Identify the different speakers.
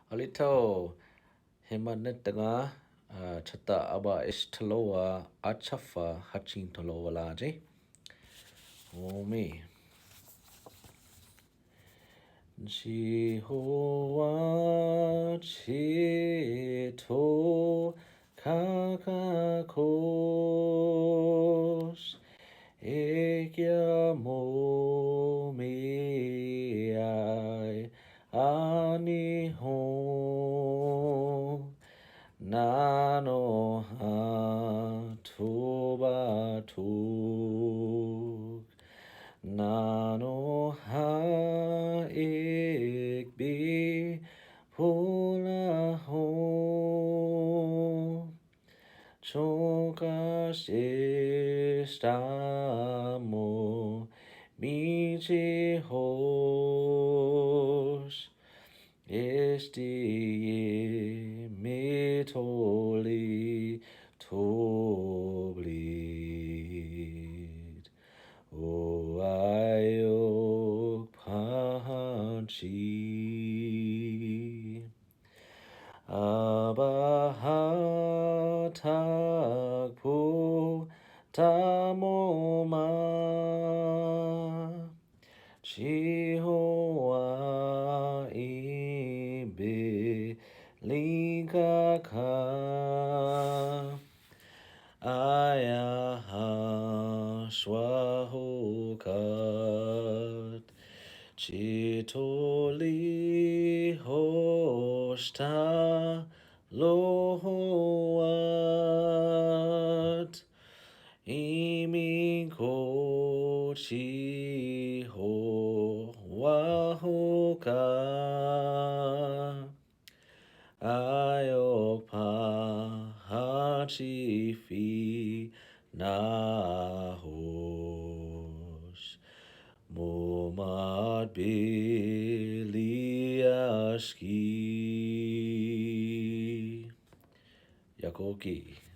Speaker 1: Halito, Himanetanga, Chahta aba Isht Taloa, achʋffa, hʋchim Taloa laje. Me. Jehovah chito kakakos ekyamo me ai anihon nano hatuko nano ikbi bʋnna chokas estamo micha metoli toblit o ayok panchi abahatakpo tamoma Jehovah ibe linkaka ayahashwahokat chitoli hoshta lohoat imikochi hoka ayok hachifi nahos momad biliashki Yakoke.